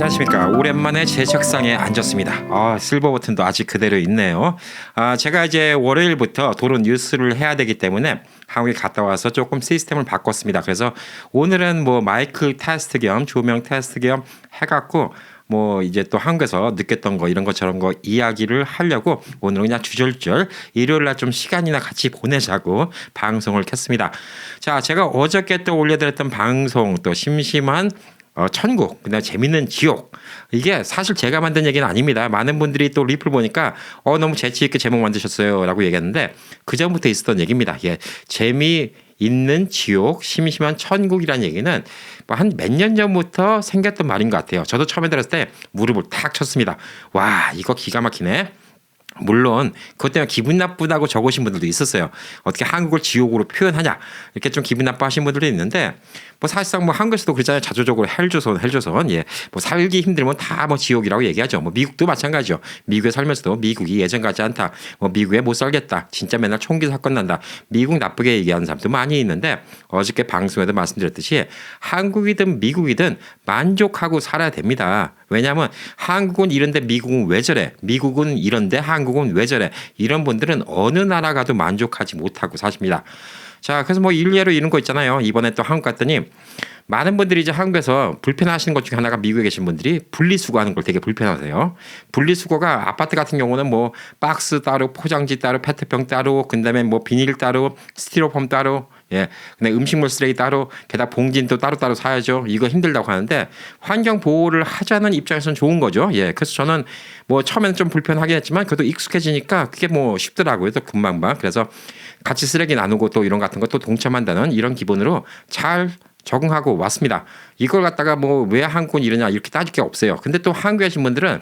안녕하십니까. 오랜만에 제 책상에 앉았습니다. 실버 버튼도 아직 그대로 있네요. 제가 이제 월요일부터 도로 뉴스를 해야 되기 때문에 한국에 갔다 와서 조금 시스템을 바꿨습니다. 그래서 오늘은 뭐 마이크 테스트 겸 조명 테스트 겸 해갖고 뭐 이제 또 한국에서 느꼈던 거 이런 것처럼 거 이야기를 하려고 오늘은 그냥 주절절 일요일날 좀 시간이나 같이 보내자고 방송을 켰습니다. 자, 제가 어저께 또 올려드렸던 방송 또 심심한 천국, 그다음에 재밌는 지옥. 이게 사실 제가 만든 얘기는 아닙니다. 많은 분들이 또 리플 보니까 너무 재치 있게 제목 만드셨어요라고 얘기했는데 그 전부터 있었던 얘기입니다. 예, 재미있는 지옥, 심심한 천국이라는 얘기는 한 몇 년 전부터 생겼던 말인 것 같아요. 저도 처음에 들었을 때 무릎을 탁 쳤습니다. 와, 이거 기가 막히네. 물론 그것 때문에 기분 나쁘다고 적으신 분들도 있었어요. 어떻게 한국을 지옥으로 표현하냐 이렇게 좀 기분 나빠하신 분들도 있는데 뭐 사실상 뭐 한국에서도 그러잖아요. 자조적으로 헬조선 예, 뭐 살기 힘들면 다 뭐 지옥이라고 얘기하죠. 뭐 미국도 마찬가지죠. 미국에 살면서도 미국이 예전 같지 않다. 뭐 미국에 못 살겠다. 진짜 맨날 총기 사건 난다. 미국 나쁘게 얘기하는 사람도 많이 있는데 어저께 방송에도 말씀드렸듯이 한국이든 미국이든 만족하고 살아야 됩니다. 왜냐하면 한국은 이런데 미국은 왜 저래? 미국은 이런데 한국은 왜 저래? 이런 분들은 어느 나라 가도 만족하지 못하고 사십니다. 자, 그래서 뭐 일례로 이런 거 있잖아요. 이번에 또 한국 갔더니 많은 분들이 이제 한국에서 불편하시는 것 중에 하나가 미국에 계신 분들이 분리수거하는 걸 되게 불편하세요. 분리수거가 아파트 같은 경우는 뭐 박스 따로, 포장지 따로, 페트병 따로, 그다음에 뭐 비닐 따로, 스티로폼 따로, 예, 근데 음식물 쓰레기 따로, 게다가 봉지도 따로따로 사야죠. 이거 힘들다고 하는데 환경 보호를 하자는 입장에서는 좋은 거죠. 예, 그래서 저는 뭐 처음에는 좀 불편하긴 했지만 그래도 익숙해지니까 그게 뭐 쉽더라고요. 또 금방만. 그래서 같이 쓰레기 나누고 또 이런 같은 것도 동참한다는 이런 기본으로 잘 적응하고 왔습니다. 이걸 갖다가 뭐 왜 한국은 이러냐 이렇게 따질 게 없어요. 근데 또 한국에 계신 분들은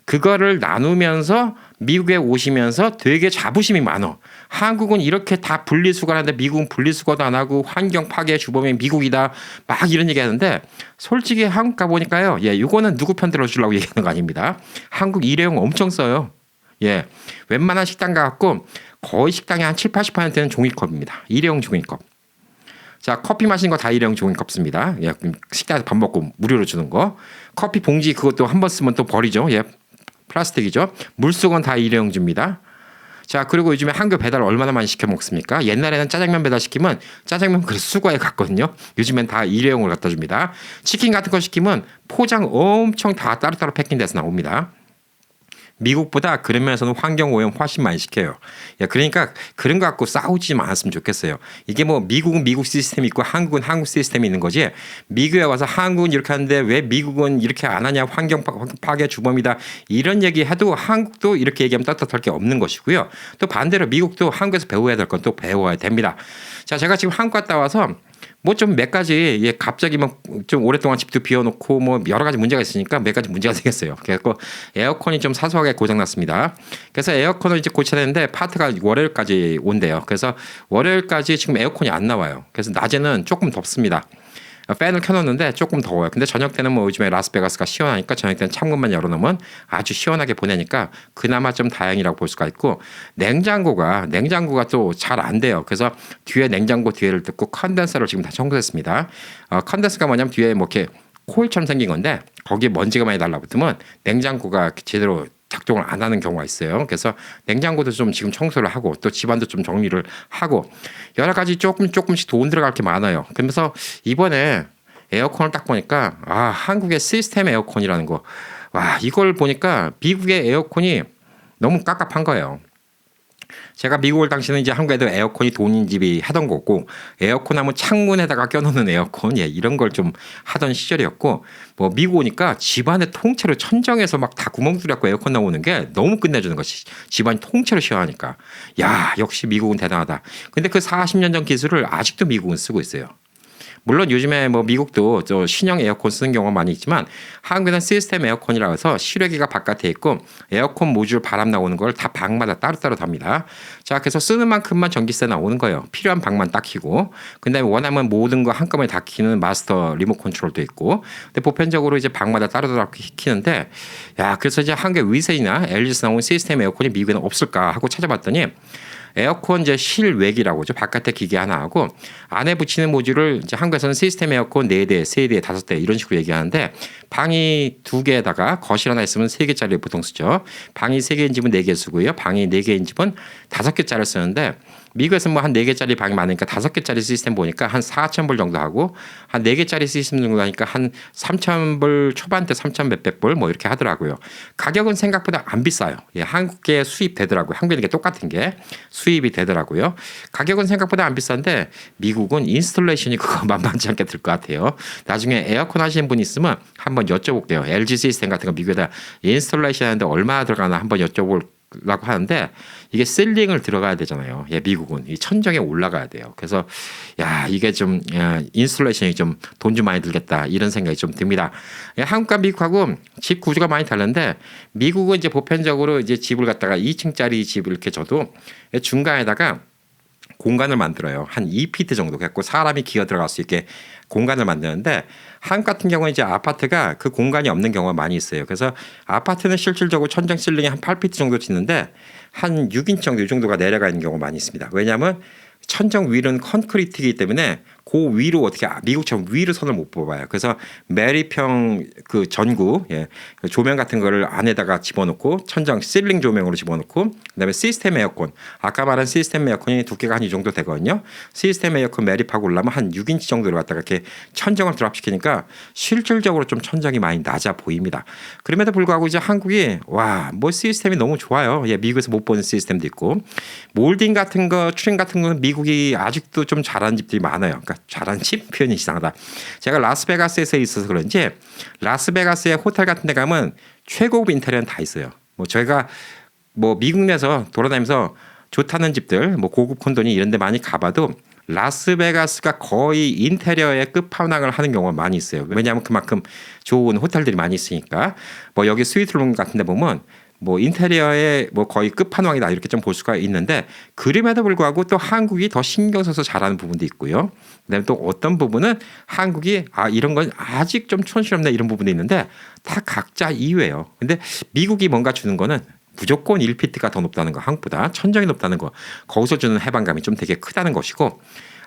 그거를 나누면서 미국에 오시면서 되게 자부심이 많어. 한국은 이렇게 다 분리수거하는데 미국은 분리수거도 안 하고 환경 파괴 주범이 미국이다. 막 이런 얘기 하는데 솔직히 한국 가보니까요. 예, 이거는 누구 편 들어주려고 얘기하는 거 아닙니다. 한국 일회용 엄청 써요. 예, 웬만한 식당 가갖고 거의 식당의 한 7, 80%는 종이컵입니다. 일회용 종이컵. 자, 커피 마시는 거 다 일회용 종이컵 씁니다. 예, 식당에서 밥 먹고 무료로 주는 거. 커피 봉지 그것도 한 번 쓰면 또 버리죠. 예, 플라스틱이죠. 물수건 다 일회용 줍니다. 자, 그리고 요즘에 한국 배달 얼마나 많이 시켜 먹습니까? 옛날에는 짜장면 배달 시키면 짜장면 그릇 수거해 갔거든요. 요즘엔 다 일회용을 갖다 줍니다. 치킨 같은 거 시키면 포장 엄청 다 따로따로 패킹돼서 나옵니다. 미국보다 그런 면에서는 환경 오염 훨씬 많이 시켜요. 야, 그러니까 그런 거 갖고 싸우지 않았으면 좋겠어요. 이게 뭐 미국은 미국 시스템이 있고 한국은 한국 시스템이 있는 거지. 미국에 와서 한국은 이렇게 하는데 왜 미국은 이렇게 안 하냐? 환경 파괴 주범이다. 이런 얘기 해도 한국도 이렇게 얘기하면 떳떳할 게 없는 것이고요. 또 반대로 미국도 한국에서 배워야 될 건 또 배워야 됩니다. 자, 제가 지금 한국 갔다 와서 뭐 좀 몇 가지 예, 갑자기 막 좀 오랫동안 집도 비워놓고 뭐 여러 가지 문제가 있으니까 몇 가지 문제가 생겼어요. 그래서 에어컨이 좀 사소하게 고장났습니다. 그래서 에어컨을 이제 고쳐야 되는데 파트가 월요일까지 온대요. 그래서 월요일까지 지금 에어컨이 안 나와요. 그래서 낮에는 조금 덥습니다. 팬을 켜놓는데 조금 더워요. 근데 저녁 때는 뭐 요즘에 라스베가스가 시원하니까 저녁 때는 창문만 열어놓으면 아주 시원하게 보내니까 그나마 좀 다행이라고 볼 수가 있고 냉장고가 또 잘 안 돼요. 그래서 뒤에 냉장고 뒤에를 뜯고 컨덴서를 지금 다 청소했습니다. 컨덴서가 뭐냐면 뒤에 뭐 이렇게 코일처럼 생긴 건데 거기에 먼지가 많이 달라붙으면 냉장고가 제대로 작동을 안 하는 경우가 있어요. 그래서 냉장고도 좀 지금 청소를 하고 또 집안도 좀 정리를 하고 여러 가지 조금씩 돈 들어갈 게 많아요. 그러면서 이번에 에어컨을 딱 보니까 한국의 시스템 에어컨이라는 거. 와, 이걸 보니까 미국의 에어컨이 너무 깝깝한 거예요. 제가 미국 올 당시는 이제 한국에도 에어컨이 돈인 집이 하던 거고 에어컨 하면 창문에다가 껴놓는 에어컨 이런 걸 좀 하던 시절이었고 뭐 미국 오니까 집안에 통째로 천정에서 막 다 구멍 뚫렸고 에어컨 나오는 게 너무 끝내주는 것이 집안이 통째로 시원하니까 야, 역시 미국은 대단하다. 근데 그 40년 전 기술을 아직도 미국은 쓰고 있어요. 물론 요즘에 뭐 미국도 저 신형 에어컨 쓰는 경우가 많이 있지만 한국에는 시스템 에어컨이라고 해서 실외기가 바깥에 있고 에어컨 모듈 바람 나오는 걸 다 방마다 따로따로 답니다. 자, 그래서 쓰는 만큼만 전기세 나오는 거예요. 필요한 방만 딱 켜고. 근데 원하면 모든 거 한꺼번에 다 켜는 마스터 리모트 컨트롤도 있고. 근데 보편적으로 이제 방마다 따로따로 켜는데 야, 그래서 이제 한국의 위세이나 LG에서 나온 시스템 에어컨이 미국에는 없을까 하고 찾아봤더니 에어컨 이제 실외기라고 하죠. 바깥에 기계 하나 하고 안에 붙이는 모듈을 이제 한국에서는 시스템 에어컨 4대, 3대, 5대 이런 식으로 얘기하는데 방이 2개에다가 거실 하나 있으면 3개짜리 보통 쓰죠. 방이 3개인 집은 4개 쓰고요. 방이 4개인 집은 5개짜리를 쓰는데 미국에서 뭐 한 4개짜리 방이 많으니까 5개짜리 시스템 보니까 한 4,000불 정도 하고 한 4개짜리 시스템 정도 하니까 한 3,000불 초반대 3,000 몇백 불 뭐 이렇게 하더라고요. 가격은 생각보다 안 비싸요. 예, 한국에 수입되더라고요. 한국에 이게 똑같은 게 수입이 되더라고요. 가격은 생각보다 안 비싼데 미국은 인스톨레이션이 그거 만만치 않게 들 것 같아요. 나중에 에어컨 하시는 분 있으면 한번 여쭤볼게요. LG 시스템 같은 거 미국에다 인스톨레이션 하는데 얼마나 들어가나 한번 여쭤보려고 하는데 이게 셀링을 들어가야 되잖아요. 예, 미국은 이 천정에 올라가야 돼요. 그래서 야 이게 좀 인스톨레이션이 좀 돈 좀 많이 들겠다 이런 생각이 좀 듭니다. 예, 한국과 미국하고 집 구조가 많이 다른데 미국은 이제 보편적으로 이제 집을 갖다가 2층짜리 집을 이렇게 줘도 중간에다가 공간을 만들어요. 한 2피트 정도 갖고 사람이 기어 들어갈 수 있게 공간을 만드는데 한국 같은 경우는 이제 아파트가 그 공간이 없는 경우가 많이 있어요. 그래서 아파트는 실질적으로 천정 실링이 한 8피트 정도 짓는데 한 6인치 정도 이 정도가 내려가 있는 경우가 많이 있습니다. 왜냐하면 천정 위는 콘크리트이기 때문에 그 위로 어떻게 미국처럼 위로 선을 못 뽑아요. 그래서 메리평 그 전구 조명 같은 거를 안에다가 집어넣고 천정 실링 조명으로 집어넣고 그다음에 시스템 에어컨 아까 말한 시스템 에어컨이 두께가 한 이 정도 되거든요. 시스템 에어컨 매립하고 올라면 한 6인치 정도로 갖다가 이렇게 천정을 드랍시키니까 실질적으로 좀 천정이 많이 낮아 보입니다. 그럼에도 불구하고 이제 한국이 와 뭐 시스템이 너무 좋아요. 예, 미국에서 못 보는 시스템도 있고 몰딩 같은 거 트림 같은 거는 미국이 아직도 좀 잘하는 집들이 많아요. 그러니까 잘하는 집 표현이 이상하다. 제가 라스베가스에서 있어서 그런지 라스베가스의 호텔 같은 데 가면 최고급 인테리어는 다 있어요. 뭐 저희가 뭐 미국 내에서 돌아다니면서 좋다는 집들 뭐 고급 콘도니 이런 데 많이 가봐도 라스베가스가 거의 인테리어의 끝판왕을 하는 경우가 많이 있어요. 왜냐하면 그만큼 좋은 호텔들이 많이 있으니까. 뭐 여기 스위트룸 같은 데 보면 뭐 인테리어의 뭐 거의 끝판왕이다 이렇게 좀 볼 수가 있는데 그럼에도 불구하고 또 한국이 더 신경 써서 잘하는 부분도 있고요. 그다음에 또 어떤 부분은 한국이 이런 건 아직 좀 촌스럽네 이런 부분도 있는데 다 각자 이유예요. 근데 미국이 뭔가 주는 거는 무조건 1피트가 더 높다는 거, 한국보다 천정이 높다는 거, 거기서 주는 해방감이 좀 되게 크다는 것이고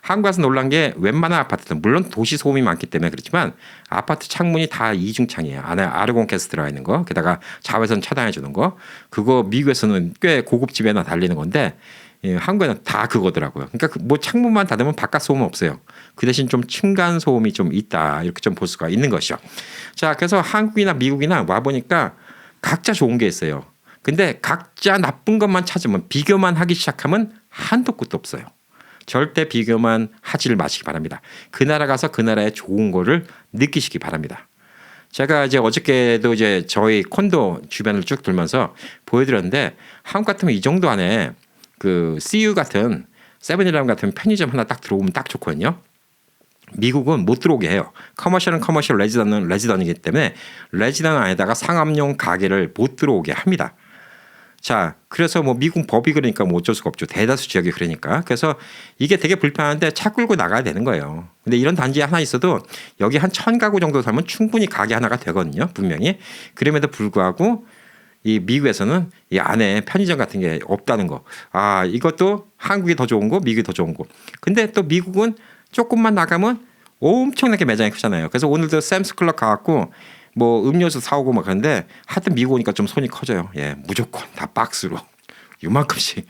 한국 가서 놀란 게 웬만한 아파트는 물론 도시 소음이 많기 때문에 그렇지만 아파트 창문이 다 이중창이에요. 안에 아르곤 가스 들어가 있는 거, 게다가 자외선 차단해 주는 거, 그거 미국에서는 꽤 고급 집에나 달리는 건데 한국에는 다 그거더라고요. 그러니까 뭐 창문만 닫으면 바깥 소음은 없어요. 그 대신 좀 층간 소음이 좀 있다 이렇게 좀 볼 수가 있는 것이죠. 자, 그래서 한국이나 미국이나 와 보니까 각자 좋은 게 있어요. 근데 각자 나쁜 것만 찾으면 비교만 하기 시작하면 한도 끝도 없어요. 절대 비교만 하지를 마시기 바랍니다. 그 나라 가서 그 나라의 좋은 거를 느끼시기 바랍니다. 제가 이제 어저께도 이제 저희 콘도 주변을 쭉 돌면서 보여드렸는데 한국 같으면 이 정도 안에 그 CU 같은 세븐일레븐 같은 편의점 하나 딱 들어오면 딱 좋거든요. 미국은 못 들어오게 해요. 커머셜은 커머셜, 레지던은 레지던이기 때문에 레지던 안에다가 상업용 가게를 못 들어오게 합니다. 자, 그래서 뭐 미국 법이 그러니까 뭐 어쩔 수가 없죠. 대다수 지역이 그러니까. 그래서 이게 되게 불편한데 차 끌고 나가야 되는 거예요. 근데 이런 단지에 하나 있어도 여기 한 1,000가구 정도 살면 충분히 가게 하나가 되거든요. 분명히. 그럼에도 불구하고 이 미국에서는 이 안에 편의점 같은 게 없다는 거. 이것도 한국이 더 좋은 거, 미국이 더 좋은 거. 근데 또 미국은 조금만 나가면 엄청나게 매장이 크잖아요. 그래서 오늘도 샘스 클럽 가갖고 뭐 음료수 사오고 막 그런데 하여튼 미국 오니까 좀 손이 커져요. 예, 무조건 다 박스로 요만큼씩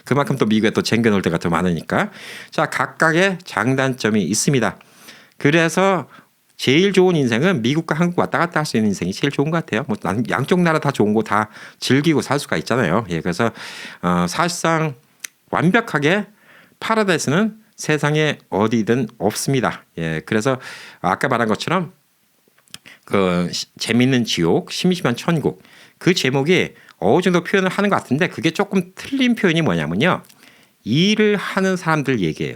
그만큼 또 미국에 또 쟁겨놓을 때가 더 많으니까. 자, 각각의 장단점이 있습니다. 그래서 제일 좋은 인생은 미국과 한국 왔다 갔다 할 수 있는 인생이 제일 좋은 것 같아요. 뭐 양쪽 나라 다 좋은 거 다 즐기고 살 수가 있잖아요. 예, 그래서 사실상 완벽하게 파라다이스는 세상에 어디든 없습니다. 예, 그래서 아까 말한 것처럼 그 재밌는 지옥, 심심한 천국 그 제목이 어느 정도 표현을 하는 것 같은데 그게 조금 틀린 표현이 뭐냐면요. 일을 하는 사람들 얘기예요.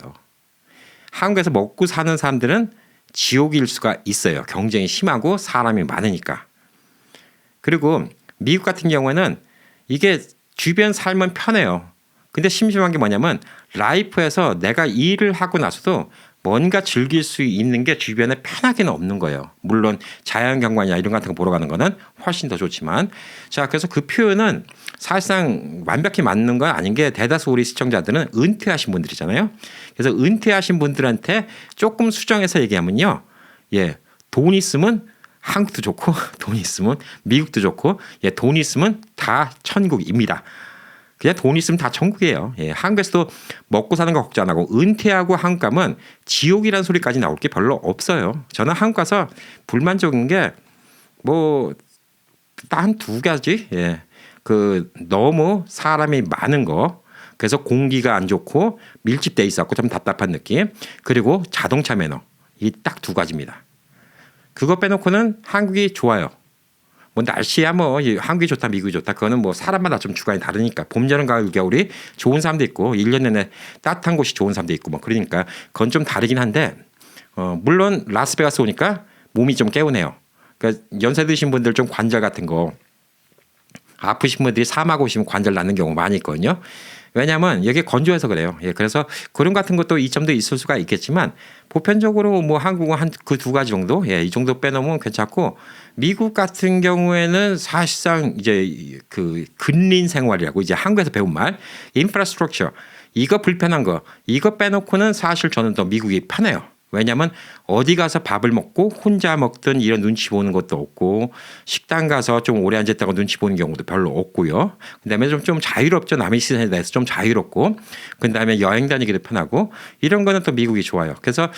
한국에서 먹고 사는 사람들은 지옥일 수가 있어요. 경쟁이 심하고 사람이 많으니까. 그리고 미국 같은 경우에는 이게 주변 삶은 편해요. 근데 심심한 게 뭐냐면 라이프에서 내가 일을 하고 나서도 뭔가 즐길 수 있는 게 주변에 편하게는 없는 거예요. 물론 자연경관이나 이런 같은 거 보러 가는 거는 훨씬 더 좋지만 자 그래서 그 표현은 사실상 완벽히 맞는 건 아닌 게 대다수 우리 시청자들은 은퇴하신 분들이잖아요. 그래서 은퇴하신 분들한테 조금 수정해서 얘기하면요. 예, 돈 있으면 한국도 좋고 돈 있으면 미국도 좋고 예, 돈 있으면 다 천국입니다. 그냥 돈 있으면 다 천국이에요. 예, 한국에서도 먹고 사는 거 걱정 안 하고 은퇴하고 한국 가면 지옥이라는 소리까지 나올 게 별로 없어요. 저는 한국 가서 불만족인 게 뭐 한 두 가지. 예. 그 너무 사람이 많은 거. 그래서 공기가 안 좋고 밀집돼 있었고 좀 답답한 느낌. 그리고 자동차 매너. 이 딱 두 가지입니다. 그거 빼놓고는 한국이 좋아요. 뭐 날씨야 뭐 한국이 좋다 미국이 좋다 그거는 뭐 사람마다 좀 주관이 다르니까 봄, 여름, 가을, 겨울이 좋은 사람도 있고 1년 내내 따뜻한 곳이 좋은 사람도 있고 뭐 그러니까 그건 좀 다르긴 한데 물론 라스베가스 오니까 몸이 좀 개운해요. 그러니까 연세 드신 분들 좀 관절 같은 거 아프신 분들이 사막 오시면 관절 나는 경우 많이 있거든요. 왜냐하면 여기 건조해서 그래요. 예, 그래서 그런 같은 것도 이점도 있을 수가 있겠지만 보편적으로 뭐 한국은 한 그 두 가지 정도, 예, 이 정도 빼놓으면 괜찮고 미국 같은 경우에는 사실상 이제 그 근린 생활이라고 이제 한국에서 배운 말, 인프라스트럭처 이거 불편한 거 이거 빼놓고는 사실 저는 더 미국이 편해요. 왜냐하면 어디 가서 밥을 먹고 혼자 먹든 이런 눈치 보는 것도 없고 식당 가서 좀 오래 앉았다고 눈치 보는 경우도 별로 없고요. 그다음에 좀 자유롭죠. 남의 시선에 대해서 좀 자유롭고 그다음에 여행 다니기도 편하고 이런 거는 또 미국이 좋아요. 그래서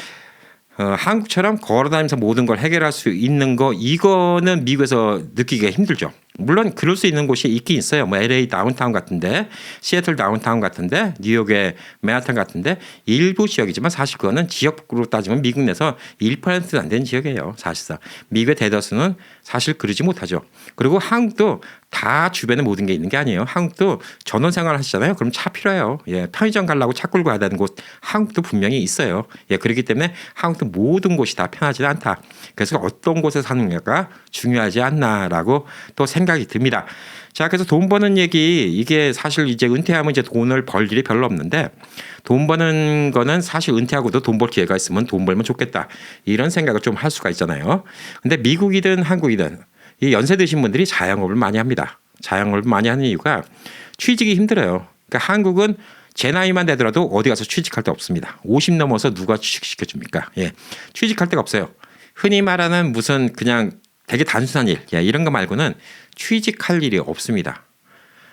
한국처럼 걸어다니면서 모든 걸 해결할 수 있는 거 이거는 미국에서 느끼기가 힘들죠. 물론 그럴 수 있는 곳이 있긴 있어요. 뭐 LA 다운타운 같은데 시애틀 다운타운 같은데 뉴욕의 맨하탄 같은데 일부 지역이지만 사실 그거는 지역으로 따지면 미국 내에서 1%도 안 되는 지역이에요. 사실상 미국의 대다수는 사실 그러지 못하죠. 그리고 한국도 다 주변에 모든 게 있는 게 아니에요. 한국도 전원 생활 하시잖아요. 그럼 차 필요해요. 예, 편의점 가려고 차 끌고 가야 되는 곳 한국도 분명히 있어요. 예, 그렇기 때문에 한국도 모든 곳이 다 편하지 않다. 그래서 어떤 곳에 사느냐가 중요하지 않나라고 또 생각이 듭니다. 자, 그래서 돈 버는 얘기 이게 사실 이제 은퇴하면 이제 돈을 벌 일이 별로 없는데 돈 버는 거는 사실 은퇴하고도 돈 벌 기회가 있으면 돈 벌면 좋겠다. 이런 생각을 좀 할 수가 있잖아요. 근데 미국이든 한국이든 이 연세 드신 분들이 자영업을 많이 합니다. 자영업을 많이 하는 이유가 취직이 힘들어요. 그러니까 한국은 제 나이만 되더라도 어디 가서 취직할 데 없습니다. 50 넘어서 누가 취직시켜줍니까? 예, 취직할 데가 없어요. 흔히 말하는 무슨 그냥 되게 단순한 일, 예, 이런 거 말고는 취직할 일이 없습니다.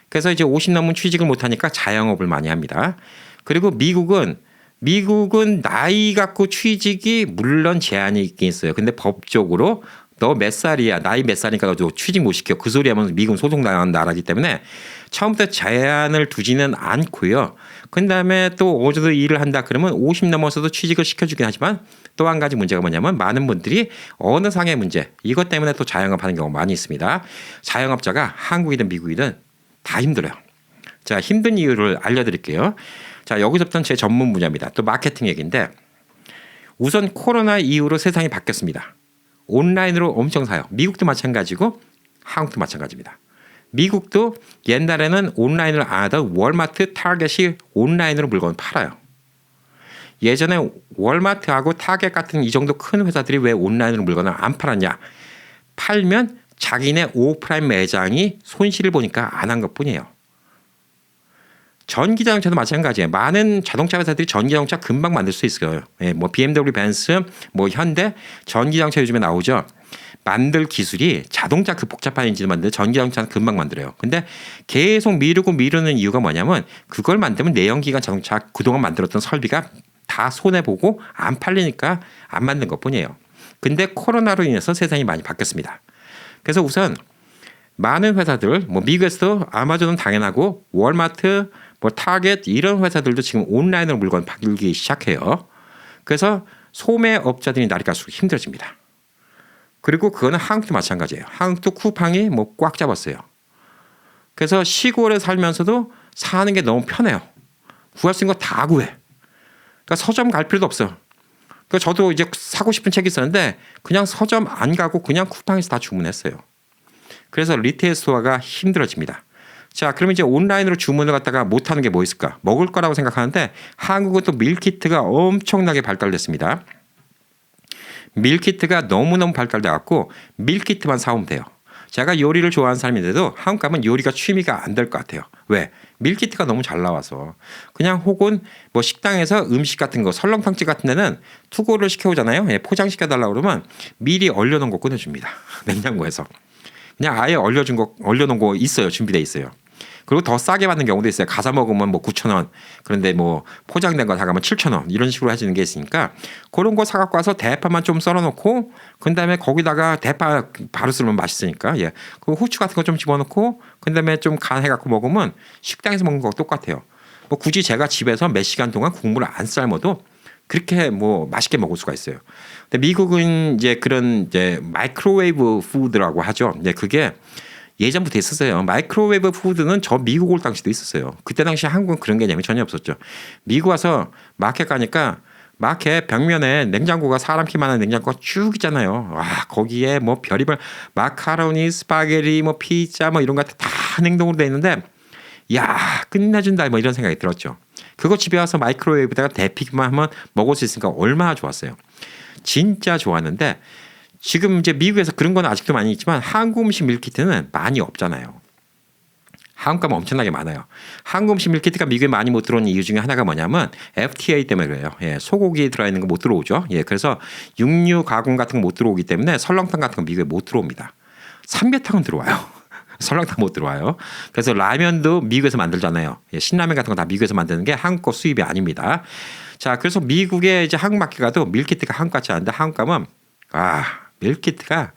그래서 이제 50 넘은 취직을 못하니까 자영업을 많이 합니다. 그리고 미국은 나이 갖고 취직이 물론 제한이 있긴 있어요. 근데 법적으로 너 몇 살이야? 나이 몇 살이니까 너 취직 못 시켜. 그 소리 하면 미국은 소송당하는 나라기 때문에 처음부터 제한을 두지는 않고요. 그다음에 또 어디서 일을 한다 그러면 50 넘어서도 취직을 시켜주긴 하지만 또 한 가지 문제가 뭐냐면 많은 분들이 어느 상의 문제 이것 때문에 또 자영업하는 경우가 많이 있습니다. 자영업자가 한국이든 미국이든 다 힘들어요. 자, 힘든 이유를 알려드릴게요. 자, 여기서부터는 제 전문 분야입니다. 또 마케팅 얘기인데 우선 코로나 이후로 세상이 바뀌었습니다. 온라인으로 엄청 사요. 미국도 마찬가지고 한국도 마찬가지입니다. 미국도 옛날에는 온라인을 안 하던 월마트, 타겟이 온라인으로 물건을 팔아요. 예전에 월마트하고 타겟 같은 이 정도 큰 회사들이 왜 온라인으로 물건을 안 팔았냐. 팔면 자기네 오프라인 매장이 손실을 보니까 안 한 것뿐이에요. 전기자동차도 마찬가지예요. 많은 자동차 회사들이 전기자동차 금방 만들 수 있어요. 예, 뭐 BMW, 벤츠, 뭐 현대 전기자동차 요즘에 나오죠. 만들 기술이 자동차 그 복잡한 엔진을 만드는 전기자동차는 금방 만들어요. 근데 계속 미루는 이유가 뭐냐면 그걸 만들면 내연기관 자동차 그동안 만들었던 설비가 다 손해보고 안 팔리니까 안 만든 것뿐이에요. 근데 코로나로 인해서 세상이 많이 바뀌었습니다. 그래서 우선 많은 회사들, 뭐 미국에서도 아마존은 당연하고 월마트, 뭐 타겟 이런 회사들도 지금 온라인으로 물건 팔기 시작해요. 그래서 소매업자들이 날이 갈수록 힘들어집니다. 그리고 그거는 한국도 마찬가지예요. 한국도 쿠팡이 뭐 꽉 잡았어요. 그래서 시골에 살면서도 사는 게 너무 편해요. 구할 수 있는 거 다 구해. 그러니까 서점 갈 필요도 없어. 그러니까 저도 이제 사고 싶은 책이 있었는데 그냥 서점 안 가고 그냥 쿠팡에서 다 주문했어요. 그래서 리테일 스토어가 힘들어집니다. 자, 그러면 이제 온라인으로 주문을 갖다가 못하는 게 뭐 있을까? 먹을 거라고 생각하는데 한국은 또 밀키트가 엄청나게 발달됐습니다. 밀키트가 너무너무 발달돼 갖고 밀키트만 사오면 돼요. 제가 요리를 좋아하는 사람인데도 한국 가면 요리가 취미가 안 될 것 같아요. 왜? 밀키트가 너무 잘 나와서. 그냥 혹은 뭐 식당에서 음식 같은 거 설렁탕집 같은 데는 투고를 시켜오잖아요. 예, 포장시켜달라고 그러면 미리 얼려놓은 거 꺼내줍니다. 냉장고에서. 그냥 아예 얼려놓은 거 있어요. 준비돼 있어요. 그리고 더 싸게 받는 경우도 있어요. 가사 먹으면 뭐 9,000원. 그런데 뭐 포장된 거 사가면 7,000원. 이런 식으로 해주는 게 있으니까 그런 거 사갖고 와서 대파만 좀 썰어놓고 그다음에 거기다가 대파 바로 썰면 맛있으니까 예. 그 후추 같은 거 좀 집어넣고 그다음에 좀 간해갖고 먹으면 식당에서 먹는 거 똑같아요. 뭐 굳이 제가 집에서 몇 시간 동안 국물을 안 삶아도 그렇게 뭐 맛있게 먹을 수가 있어요. 근데 미국은 이제 그런 이제 마이크로웨이브 푸드라고 하죠. 이제 그게 예전부터 있었어요. 마이크로웨이브 푸드는 저 미국 올 당시도 있었어요. 그때 당시 한국은 그런 개념이 전혀 없었죠. 미국 와서 마켓 가니까 마켓 벽면에 냉장고가 사람 키만한 냉장고가 쭉 있잖아요. 와, 거기에 뭐 별의별 마카로니, 스파게티, 뭐 피자 뭐 이런 거 다 냉동으로 돼 있는데 야, 끝내준다 뭐 이런 생각이 들었죠. 그거 집에 와서 마이크로웨이브에다가 데피기만 하면 먹을 수 있으니까 얼마나 좋았어요. 진짜 좋았는데 지금 이제 미국에서 그런 건 아직도 많이 있지만 한국 음식 밀키트는 많이 없잖아요. 한국 가면 엄청나게 많아요. 한국 음식 밀키트가 미국에 많이 못 들어오는 이유 중에 하나가 뭐냐면 FTA 때문에 그래요. 예, 소고기 들어있는 거 못 들어오죠. 예, 그래서 육류 가공 같은 거 못 들어오기 때문에 설렁탕 같은 거 미국에 못 들어옵니다. 삼계탕은 들어와요. 설렁탕 못 들어와요. 그래서 라면도 미국에서 만들잖아요. 예, 신라면 같은 거 다 미국에서 만드는 게 한국 거 수입이 아닙니다. 자, 그래서 미국에 이제 한국 마켓 가도 밀키트가 한국 같지 않은데 한국 가면 밀키트가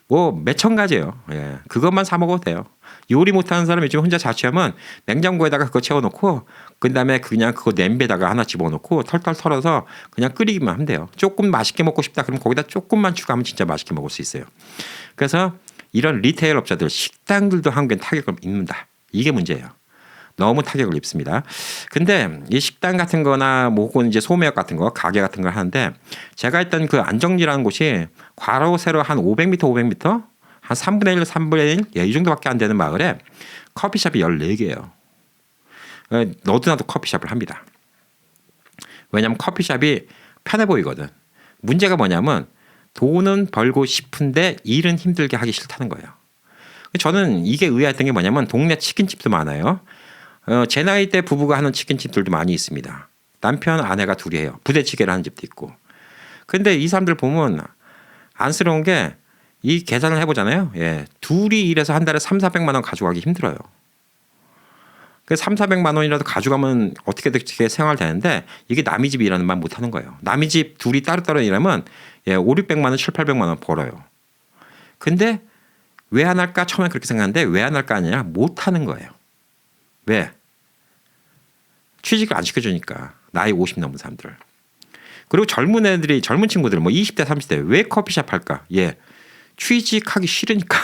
뭐 몇천 가지예요. 예, 그것만 사 먹어도 돼요. 요리 못하는 사람이 요즘 혼자 자취하면 냉장고에다가 그거 채워놓고 그다음에 그냥 그거 냄비에다가 하나 집어넣고 털털 털어서 그냥 끓이기만 하면 돼요. 조금 맛있게 먹고 싶다 그러면 거기다 조금만 추가하면 진짜 맛있게 먹을 수 있어요. 그래서 이런 리테일 업자들, 식당들도 한국엔 타격을 입는다. 이게 문제예요. 너무 타격을 입습니다. 근데 이 식당 같은 거나 뭐 혹은 이제 소매업 같은 거, 가게 같은 걸 하는데 제가 했던 그 안정리라는 곳이 괄호 세로 한 500m, 500m? 한 3분의 1, 3분의 1? 예, 이 정도밖에 안 되는 마을에 커피숍이 14개예요. 너도 나도 커피숍을 합니다. 왜냐하면 커피숍이 편해 보이거든. 문제가 뭐냐면 돈은 벌고 싶은데 일은 힘들게 하기 싫다는 거예요. 저는 이게 의아했던 게 뭐냐면 동네 치킨집도 많아요. 제 나이 때 부부가 하는 치킨집들도 많이 있습니다. 남편, 아내가 둘이 해요. 부대찌개를 하는 집도 있고. 근데 이 사람들 보면 안쓰러운 게 이 계산을 해보잖아요. 예, 둘이 일해서 한 달에 3,400만 원 가져가기 힘들어요. 그 3,400만 원이라도 가져가면 어떻게든 생활되는데 이게 남의 집 일하는 말 못하는 거예요. 남의 집 둘이 따로따로 일하면 5,600만 원, 7,800만 원 벌어요. 근데 왜 안 할까? 처음에 그렇게 생각하는데 왜 안 할까 아니라 못하는 거예요. 왜? 취직을 안 시켜주니까. 나이 50 넘은 사람들. 그리고 젊은 애들이, 젊은 친구들, 뭐 20대, 30대 왜 커피숍 할까? 예. 취직하기 싫으니까.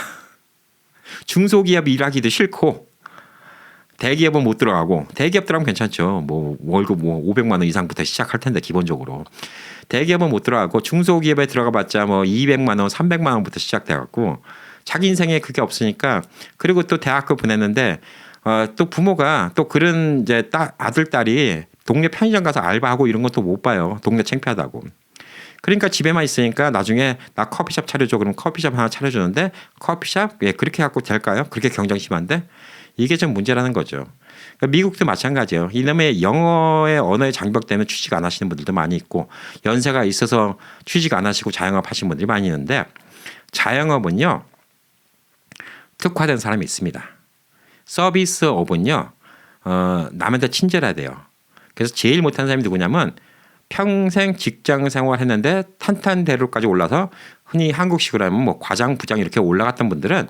중소기업 일하기도 싫고 대기업은 못 들어가고 대기업 들어가면 괜찮죠. 뭐 월급 뭐 500만 원 이상부터 시작할 텐데 기본적으로. 대기업은 못 들어가고 중소기업에 들어가 봤자 뭐 200만 원, 300만 원부터 시작돼 갖고 자기 인생에 그게 없으니까 그리고 또 대학교 보냈는데 또 부모가 또 그런 이제 아들 딸이 동네 편의점 가서 알바하고 이런 것도 못 봐요. 동네 창피하다고. 그러니까 집에만 있으니까 나중에 나 커피숍 차려줘 그러면 커피숍 하나 차려주는데 커피숍 예 그렇게 갖고 될까요? 그렇게 경쟁 심한데 이게 좀 문제라는 거죠. 그러니까 미국도 마찬가지예요. 이놈의 영어의 언어의 장벽 때문에 취직 안 하시는 분들도 많이 있고 연세가 있어서 취직 안 하시고 자영업 하시는 분들이 많이 있는데 자영업은요 특화된 사람이 있습니다. 서비스업은요 남한테 친절해야 돼요. 그래서 제일 못하는 사람이 누구냐면 평생 직장 생활했는데 탄탄대로까지 올라서 흔히 한국식으로 하면 뭐 과장 부장 이렇게 올라갔던 분들은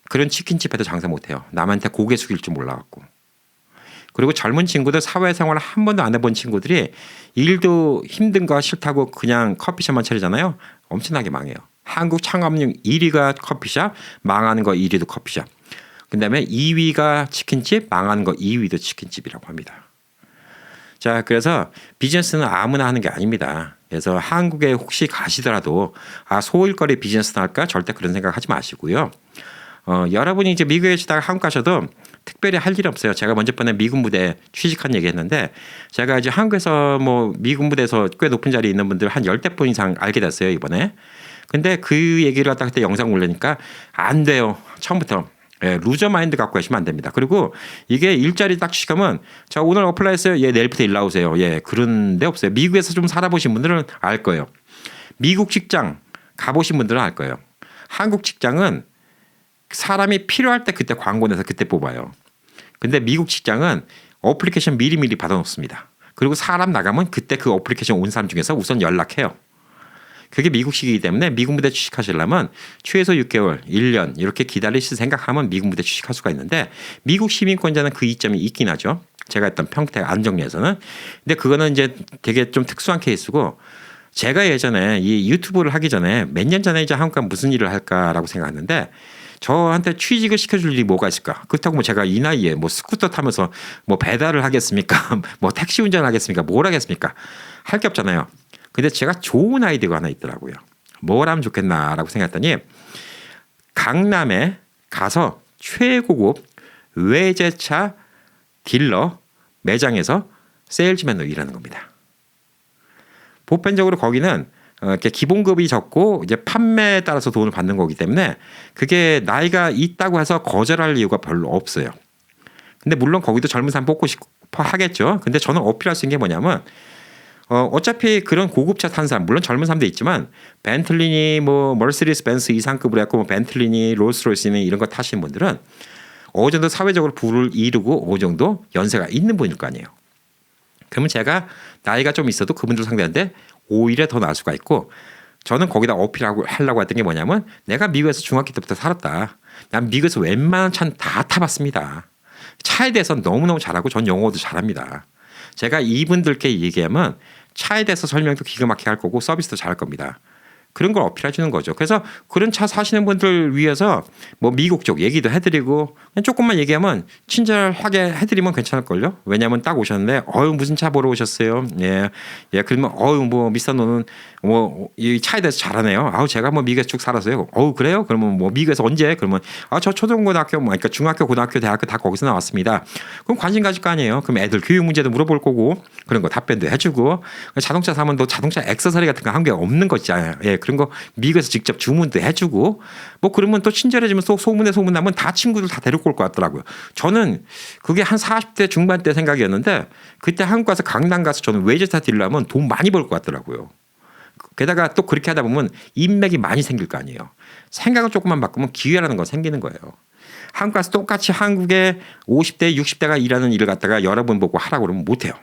그런 치킨집에도 장사 못해요. 남한테 고개 숙일 줄 몰라갖고. 그리고 젊은 친구들 사회생활을 한 번도 안 해본 친구들이 일도 힘든 거 싫다고 그냥 커피숍만 차리잖아요. 엄청나게 망해요. 한국 창업률 1위가 커피숍, 망하는 거 1위도 커피숍. 그다음에 2위가 치킨집, 망하는 거 2위도 치킨집이라고 합니다. 자, 그래서 비즈니스는 아무나 하는 게 아닙니다. 그래서 한국에 혹시 가시더라도 소일거리 비즈니스 할까? 절대 그런 생각 하지 마시고요. 여러분이 이제 미국에 계시다가 한국 가셔도 특별히 할 일이 없어요. 제가 먼저 번에 미군 부대에 취직한 얘기했는데 제가 이제 한국에서 뭐 미군 부대에서 꽤 높은 자리에 있는 분들 한 10대 분 이상 알게 됐어요, 이번에. 근데 그 얘기를 갖다 그때 영상 올리니까 안 돼요. 처음부터. 예, 루저 마인드 갖고 계시면 안 됩니다. 그리고 이게 일자리 딱 시작하면 자, 오늘 어플라이 했어요. 예, 내일부터 일 나오세요. 예, 그런 데 없어요. 미국에서 좀 살아보신 분들은 알 거예요. 미국 직장 가보신 분들은 알 거예요. 한국 직장은 사람이 필요할 때 그때 광고 내서 그때 뽑아요. 근데 미국 직장은 어플리케이션 미리미리 받아놓습니다. 그리고 사람 나가면 그때 그 어플리케이션 온 사람 중에서 우선 연락해요. 그게 미국식이기 때문에 미국 무대 취직하시려면 최소 6개월, 1년 이렇게 기다리실 생각하면 미국 무대 취직할 수가 있는데 미국 시민권자는 그 이점이 있긴 하죠. 제가 했던 평택 안정리에서는. 근데 그거는 이제 되게 좀 특수한 케이스고 제가 예전에 이 유튜브를 하기 전에 몇 년 전에 이제 한국 가면 무슨 일을 할까라고 생각했는데 저한테 취직을 시켜줄 일이 뭐가 있을까? 그렇다고 뭐 제가 이 나이에 뭐 스쿠터 타면서 뭐 배달을 하겠습니까? 뭐 택시 운전을 하겠습니까? 뭘 하겠습니까? 할 게 없잖아요. 근데 제가 좋은 아이디어가 하나 있더라고요. 뭘 하면 좋겠나라고 생각했더니 강남에 가서 최고급 외제차 딜러 매장에서 세일즈맨으로 일하는 겁니다. 보편적으로 거기는 이렇게 기본급이 적고 이제 판매에 따라서 돈을 받는 거기 때문에 그게 나이가 있다고 해서 거절할 이유가 별로 없어요. 근데 물론 거기도 젊은 사람 뽑고 싶어 하겠죠. 근데 저는 어필할 수 있는 게 뭐냐면 어차피 그런 고급차 탄 사람 물론 젊은 사람도 있지만 벤틀리니 뭐 머시디스 벤츠 이상급으로 했고 뭐 벤틀리니 롤스로이스니 이런 거 타시는 분들은 어느 정도 사회적으로 부를 이루고 어느 정도 연세가 있는 분일 거 아니에요. 그러면 제가 나이가 좀 있어도 그분들 상대하는데 오히려 더 나을 수가 있고 저는 거기다 어필하고 하려고 했던 게 뭐냐면 내가 미국에서 중학교 때부터 살았다. 난 미국에서 웬만한 차는 다 타봤습니다. 차에 대해서 너무너무 잘하고 전 영어도 잘합니다. 제가 이분들께 얘기하면 차에 대해서 설명도 기가 막히게 할 거고 서비스도 잘할 겁니다. 그런 걸 어필해 주는 거죠. 그래서 그런 차 사시는 분들 위해서 뭐 미국 쪽 얘기도 해드리고 조금만 얘기하면 친절하게 해드리면 괜찮을걸요. 왜냐하면 딱 오셨는데 무슨 차 보러 오셨어요? 예, 예. 그러면 뭐 미스터 노는 뭐 이 차에 대해서 잘하네요. 제가 뭐 미국에서 쭉 살았어요. 그래요? 그러면 뭐 미국에서 언제? 그러면 저 초등고등학교 뭐 그러니까 중학교, 고등학교, 대학교 다 거기서 나왔습니다. 그럼 관심 가질 거 아니에요. 그럼 애들 교육 문제도 물어볼 거고 그런 거 답변도 해주고 자동차 사면 또 자동차 액세서리 같은 거 한국에 없는 거 있잖아요. 예. 그런 거 미국에서 직접 주문도 해주고 뭐 그러면 또 친절해지면 또 소문나면 다 친구들 다 데리고 올 것 같더라고요. 저는 그게 한 40대 중반 때 생각이었는데 그때 한국 가서 강남 가서 저는 외제차 딜러 하면 돈 많이 벌 것 같더라고요. 게다가 또 그렇게 하다 보면 인맥이 많이 생길 거 아니에요. 생각을 조금만 바꾸면 기회라는 건 생기는 거예요. 한국 가서 똑같이 한국의 50대 60대가 일하는 일을 갖다가 여러분 보고 하라고 그러면 못해요.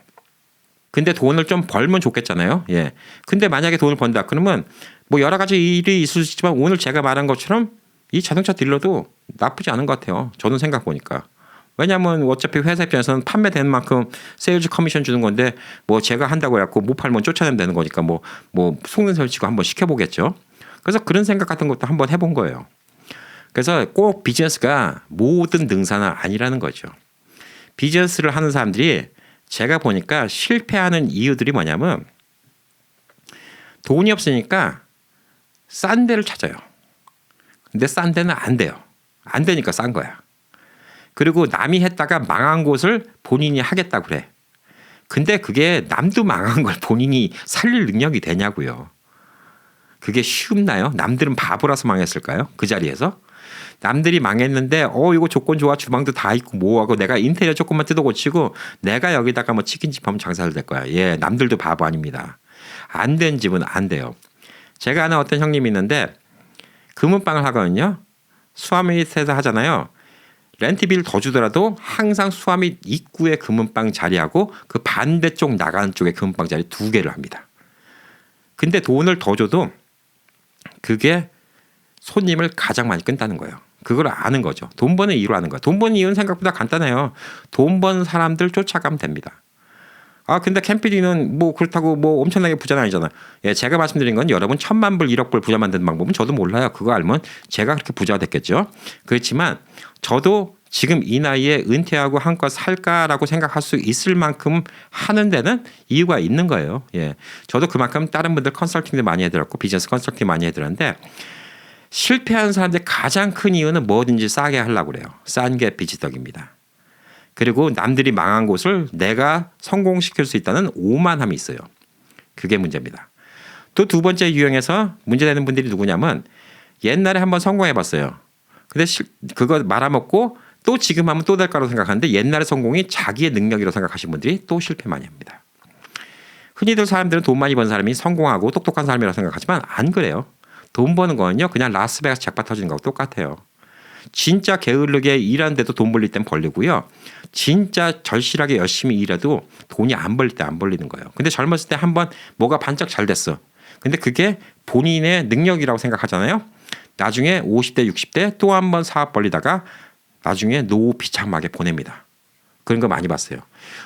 근데 돈을 좀 벌면 좋겠잖아요. 예. 근데 만약에 돈을 번다 그러면 뭐 여러 가지 일이 있을 수 있지만 오늘 제가 말한 것처럼 이 자동차 딜러도 나쁘지 않은 것 같아요. 저는 생각 보니까. 왜냐하면 어차피 회사 입장에서는 판매되는 만큼 세일즈 커미션 주는 건데 뭐 제가 한다고 해갖고 못 팔면 쫓아내면 되는 거니까 뭐 속는 설치고 한번 시켜보겠죠. 그래서 그런 생각 같은 것도 한번 해본 거예요. 그래서 꼭 비즈니스가 모든 능사는 아니라는 거죠. 비즈니스를 하는 사람들이 제가 보니까 실패하는 이유들이 뭐냐면 돈이 없으니까 싼 데를 찾아요. 근데 싼 데는 안 돼요. 안 되니까 싼 거야. 그리고 남이 했다가 망한 곳을 본인이 하겠다고 그래. 근데 그게 남도 망한 걸 본인이 살릴 능력이 되냐고요. 그게 쉽나요? 남들은 바보라서 망했을까요? 그 자리에서? 남들이 망했는데 이거 조건 좋아 주방도 다 있고 뭐하고 내가 인테리어 조금만 뜯어 고치고 내가 여기다가 뭐 치킨집 하면 장사를 될 거야. 예, 남들도 바보 아닙니다. 안 된 집은 안 돼요. 제가 아는 어떤 형님이 있는데 금은방을 하거든요. 수화미트에서 하잖아요. 렌트비를 더 주더라도 항상 수화미 입구에 금은방 자리하고 그 반대쪽 나가는 쪽에 금은방 자리 2개를 합니다. 근데 돈을 더 줘도 그게 손님을 가장 많이 끈다는 거예요. 그걸 아는 거죠. 돈 버는 이유로 아는 거예요. 돈 버는 이유는 생각보다 간단해요. 돈 버는 사람들 쫓아가면 됩니다. 근데 캠피디는 뭐 그렇다고 뭐 엄청나게 부자는 아니잖아요. 예, 제가 말씀드린 건 여러분 1,000만 불 1억 불 부자 만드는 방법은 저도 몰라요. 그거 알면 제가 그렇게 부자가 됐겠죠. 그렇지만 저도 지금 이 나이에 은퇴하고 한껏 살까라고 생각할 수 있을 만큼 하는 데는 이유가 있는 거예요. 예, 저도 그만큼 다른 분들 컨설팅도 많이 해드렸고 비즈니스 컨설팅 많이 해드렸는데 실패한 사람들의 가장 큰 이유는 뭐든지 싸게 하려고 그래요. 싼 게 비지떡입니다. 그리고 남들이 망한 곳을 내가 성공시킬 수 있다는 오만함이 있어요. 그게 문제입니다. 또 두 번째 유형에서 문제되는 분들이 누구냐면 옛날에 한번 성공해봤어요. 근데 그거 말아먹고 또 지금 하면 또 될 거라고 생각하는데 옛날의 성공이 자기의 능력이라고 생각하시는 분들이 또 실패 많이 합니다. 흔히들 사람들은 돈 많이 번 사람이 성공하고 똑똑한 사람이라고 생각하지만 안 그래요. 돈 버는 거는요 그냥 라스베가스 잭팟 터지는 거하고 똑같아요. 진짜 게으르게 일하는데도 돈 벌릴 땐 벌리고요. 진짜 절실하게 열심히 일해도 돈이 안 벌릴 때 안 벌리는 거예요. 근데 젊었을 때 한번 뭐가 반짝 잘 됐어. 근데 그게 본인의 능력이라고 생각하잖아요. 나중에 50대 60대 또 한 번 사업 벌리다가 나중에 노후 비참하게 보냅니다. 그런 거 많이 봤어요.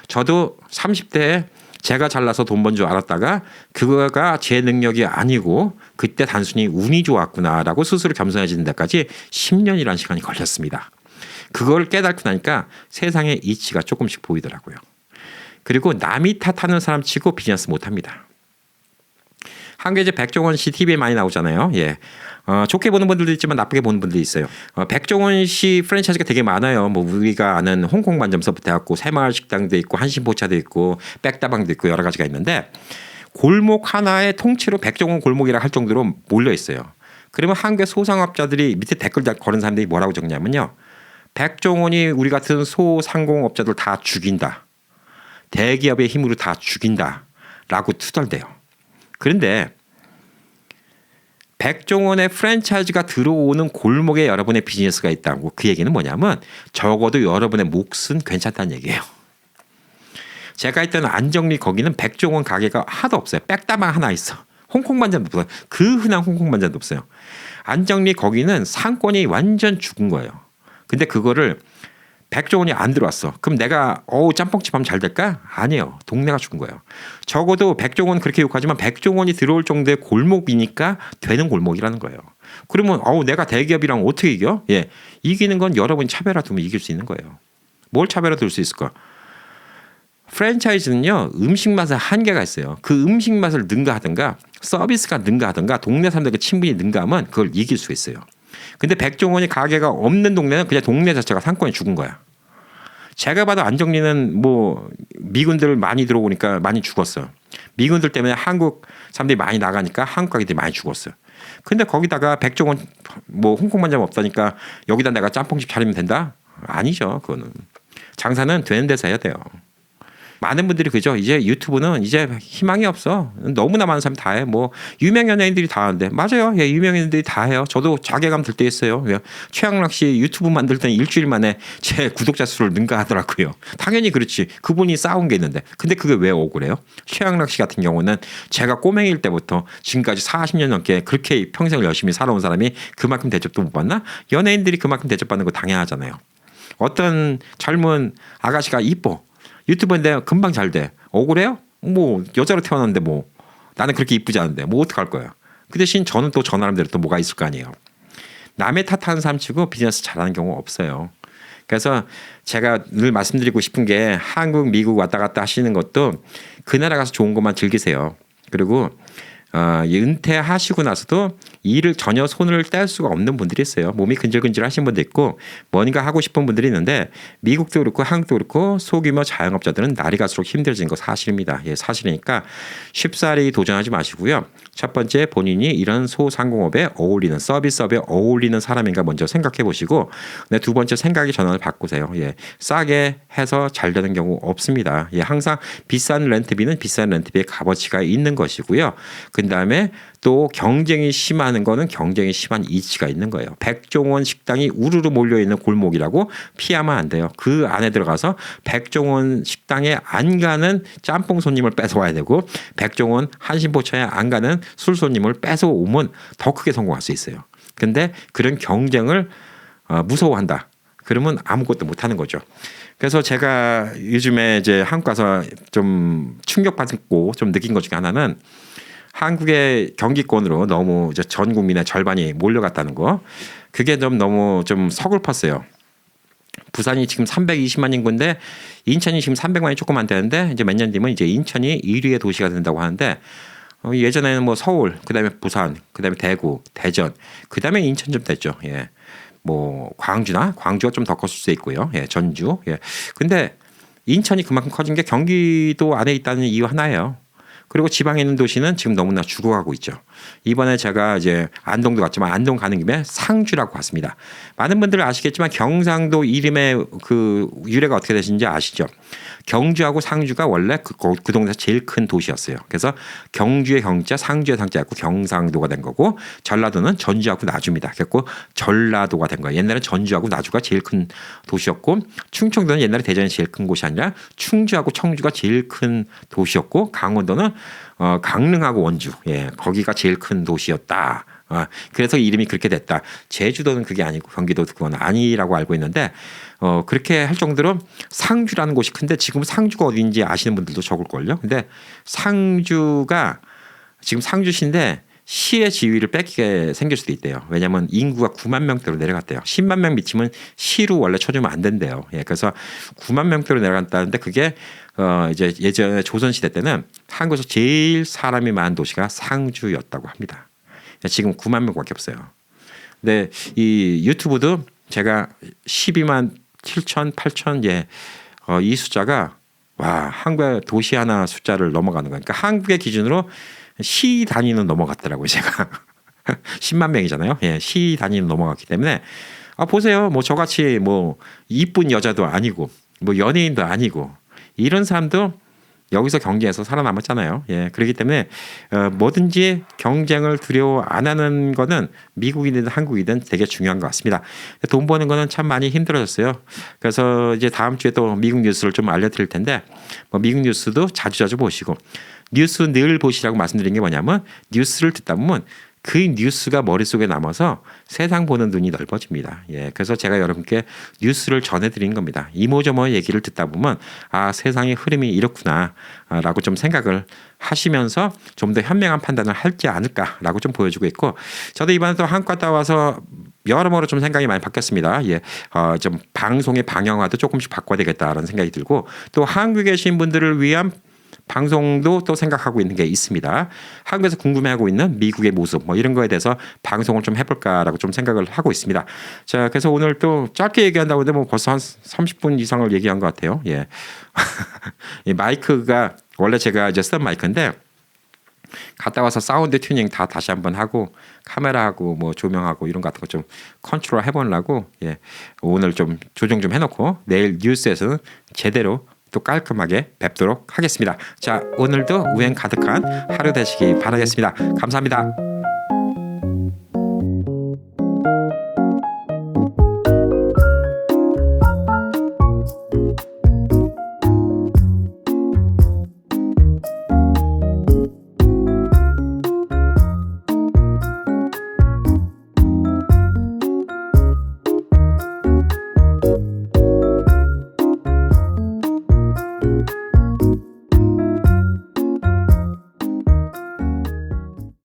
저도 30대에 제가 잘나서 돈 번 줄 알았다가 그거가 제 능력이 아니고 그때 단순히 운이 좋았구나라고 스스로 겸손해지는 데까지 10년이라는 시간이 걸렸습니다. 그걸 깨닫고 나니까 세상의 이치가 조금씩 보이더라고요. 그리고 남이 탓하는 사람 치고 비즈니스 못합니다. 한국에 이제 백종원 씨 TV에 많이 나오잖아요. 예. 좋게 보는 분들도 있지만 나쁘게 보는 분들도 있어요. 백종원 씨 프랜차이즈가 되게 많아요. 뭐 우리가 아는 홍콩 반점서부터 해갖고 새마을 식당도 있고 한신포차도 있고 백다방도 있고 여러 가지가 있는데 골목 하나의 통째로 백종원 골목이라 할 정도로 몰려 있어요. 그러면 한국의 소상업자들이 밑에 댓글 거는 사람들이 뭐라고 적냐면요. 백종원이 우리 같은 소상공업자들 다 죽인다. 대기업의 힘으로 다 죽인다라고 투덜대요. 그런데 백종원의 프랜차이즈가 들어오는 골목에 여러분의 비즈니스가 있다고 그 얘기는 뭐냐면 적어도 여러분의 몫은 괜찮다는 얘기예요. 제가 있던 안정리 거기는 백종원 가게가 하나도 없어요. 백다방 하나 있어. 홍콩 반찬도 없어요. 그 흔한 홍콩 반찬도 없어요. 안정리 거기는 상권이 완전 죽은 거예요. 근데 그거를 백종원이 안 들어왔어. 그럼 내가 짬뽕집 하면 잘 될까? 아니에요. 동네가 죽은 거예요. 적어도 백종원 그렇게 욕하지만 백종원이 들어올 정도의 골목이니까 되는 골목이라는 거예요. 그러면 내가 대기업이랑 어떻게 이겨? 예, 이기는 건 여러분이 차별화 두면 이길 수 있는 거예요. 뭘 차별화 둘 수 있을까? 프랜차이즈는요. 음식 맛에 한계가 있어요. 그 음식 맛을 능가하든가 서비스가 능가하든가 동네 사람들과 친분이 능가하면 그걸 이길 수 있어요. 근데 백종원이 가게가 없는 동네는 그냥 동네 자체가 상권이 죽은 거야. 제가 봐도 안정리는 뭐 미군들 많이 들어오니까 많이 죽었어요. 미군들 때문에 한국 사람들이 많이 나가니까 한국 가게들이 많이 죽었어요. 근데 거기다가 백종원 뭐 홍콩 반점 없다니까 여기다 내가 짬뽕집 차리면 된다? 아니죠. 그거는. 장사는 되는 데서 해야 돼요. 많은 분들이 그죠. 이제 유튜브는 이제 희망이 없어. 너무나 많은 사람이 다 해. 뭐 유명 연예인들이 다 하는데 맞아요. 예, 유명 연예인들이 다 해요. 저도 자괴감 들 때 있어요. 예, 최양락 씨 유튜브 만들 때는 일주일 만에 제 구독자 수를 능가하더라고요. 당연히 그렇지. 그분이 쌓은 게 있는데. 근데 그게 왜 억울해요? 최양락 씨 같은 경우는 제가 꼬맹이일 때부터 지금까지 40년 넘게 그렇게 평생을 열심히 살아온 사람이 그만큼 대접도 못 받나? 연예인들이 그만큼 대접받는 거 당연하잖아요. 어떤 젊은 아가씨가 이뻐. 유튜브인데 금방 잘 돼. 억울해요? 뭐 여자로 태어났는데 뭐 나는 그렇게 이쁘지 않은데 뭐 어떡할 거야. 그 대신 저는 또 저 나름대로 또 뭐가 있을 거 아니에요. 남의 탓하는 사람 치고 비즈니스 잘하는 경우 없어요. 그래서 제가 늘 말씀드리고 싶은 게 한국, 미국 왔다 갔다 하시는 것도 그 나라 가서 좋은 것만 즐기세요. 그리고 은퇴하시고 나서도 일을 전혀 손을 뗄 수가 없는 분들이 있어요. 몸이 근질근질 하신 분도 있고 뭔가 하고 싶은 분들이 있는데 미국도 그렇고 한국도 그렇고 소규모 자영업자들은 날이 갈수록 힘들어지는 거 사실입니다. 예, 사실이니까 쉽사리 도전하지 마시고요. 첫 번째 본인이 이런 소상공업에 어울리는 서비스업에 어울리는 사람인가 먼저 생각해 보시고 두 번째 생각의 전환을 바꾸세요. 예, 싸게 해서 잘 되는 경우 없습니다. 예, 항상 비싼 렌트비는 비싼 렌트비의 값어치가 있는 것이고요. 그 다음에 또 경쟁이 심한 거는 경쟁이 심한 이치가 있는 거예요. 백종원 식당이 우르르 몰려있는 골목이라고 피하면 안 돼요. 그 안에 들어가서 백종원 식당에 안 가는 짬뽕 손님을 뺏어와야 되고 백종원 한신포차에 안 가는 술 손님을 뺏어오면 더 크게 성공할 수 있어요. 근데 그런 경쟁을 무서워한다. 그러면 아무것도 못하는 거죠. 그래서 제가 요즘에 이제 한국 가서 좀 충격받고 좀 느낀 것 중에 하나는 한국의 경기권으로 너무 이제 전 국민의 절반이 몰려갔다는 거. 그게 좀 너무 좀 서글펐어요. 부산이 지금 320만 인구인데 인천이 지금 300만이 조금 안 되는데 이제 몇 년 뒤면 이제 인천이 1위의 도시가 된다고 하는데 예전에는 뭐 서울, 그다음에 부산, 그다음에 대구, 대전, 그다음에 인천쯤 됐죠. 예. 뭐 광주가 좀 더 컸을 수 있고요. 예, 전주. 예. 근데 인천이 그만큼 커진 게 경기도 안에 있다는 이유 하나예요. 그리고 지방에 있는 도시는 지금 너무나 죽어가고 있죠. 이번에 제가 이제 안동도 갔지만 안동 가는 김에 상주라고 갔습니다. 많은 분들 아시겠지만 경상도 이름의 그 유래가 어떻게 되신지 아시죠? 경주하고 상주가 원래 그 동네에서 제일 큰 도시였어요. 그래서 경주의 경자, 상주의 상자였고 경상도가 된 거고, 전라도는 전주하고 나주입니다. 그래서 전라도가 된 거예요. 옛날에 전주하고 나주가 제일 큰 도시였고, 충청도는 옛날에 대전이 제일 큰 곳이 아니라 충주하고 청주가 제일 큰 도시였고, 강원도는 강릉하고 원주, 예, 거기가 제일 큰 도시였다. 그래서 이름이 그렇게 됐다. 제주도는 그게 아니고 경기도도 그건 아니라고 알고 있는데, 그렇게 할 정도로 상주라는 곳이 큰데, 지금 상주가 어딘지 아시는 분들도 적을걸요. 근데 상주가 지금 상주시인데 시의 지위를 뺏기게 생길 수도 있대요. 왜냐하면 인구가 9만 명대로 내려갔대요. 10만 명 미치면 시로 원래 쳐주면 안 된대요. 예, 그래서 9만 명대로 내려갔다는데, 그게 이제 예전에 조선시대 때는 한국에서 제일 사람이 많은 도시가 상주였다고 합니다. 지금 9만 명밖에 없어요. 근데 이 유튜브도 제가 12만 7천, 8천, 예, 이 숫자가 와, 한국의 도시 하나 숫자를 넘어가는 거니까, 한국의 기준으로 시 단위는 넘어갔더라고요, 제가. 10만 명이잖아요. 예, 시 단위는 넘어갔기 때문에, 보세요. 뭐 저같이 뭐 이쁜 여자도 아니고 뭐 연예인도 아니고 이런 사람도 여기서 경쟁에서 살아남았잖아요. 예, 그렇기 때문에 뭐든지 경쟁을 두려워 안 하는 거는 미국이든 한국이든 되게 중요한 것 같습니다. 돈 버는 거는 참 많이 힘들어졌어요. 그래서 이제 다음 주에 또 미국 뉴스를 좀 알려드릴 텐데, 뭐 미국 뉴스도 자주자주 보시고, 뉴스 늘 보시라고 말씀드린 게 뭐냐면, 뉴스를 듣다 보면 그 뉴스가 머릿속에 남아서 세상 보는 눈이 넓어집니다. 예, 그래서 제가 여러분께 뉴스를 전해드리는 겁니다. 이모저모 얘기를 듣다 보면 세상의 흐름이 이렇구나 라고 좀 생각을 하시면서 좀 더 현명한 판단을 할지 않을까라고 좀 보여주고 있고, 저도 이번에 또 한국 갔다 와서 여러모로 좀 생각이 많이 바뀌었습니다. 예, 좀 방송의 방향화도 조금씩 바꿔야 되겠다라는 생각이 들고, 또 한국에 계신 분들을 위한 방송도 또 생각하고 있는 게 있습니다. 한국에서 궁금해하고 있는 미국의 모습, 뭐 이런 거에 대해서 방송을 좀 해볼까라고 좀 생각을 하고 있습니다. 자, 그래서 오늘 또 짧게 얘기한다고 했는데 뭐 벌써 한 30분 이상을 얘기한 것 같아요. 예. 이 마이크가 원래 제가 이제 쓰던 마이크인데, 갔다 와서 사운드 튜닝 다 다시 한번 하고, 카메라하고 뭐 조명하고 이런 거 같은 거 좀 컨트롤 해보려고, 예, 오늘 좀 조정 좀 해놓고 내일 뉴스에서는 제대로 또 깔끔하게 뵙도록 하겠습니다. 자, 오늘도 우행 가득한 하루 되시기 바라겠습니다. 감사합니다.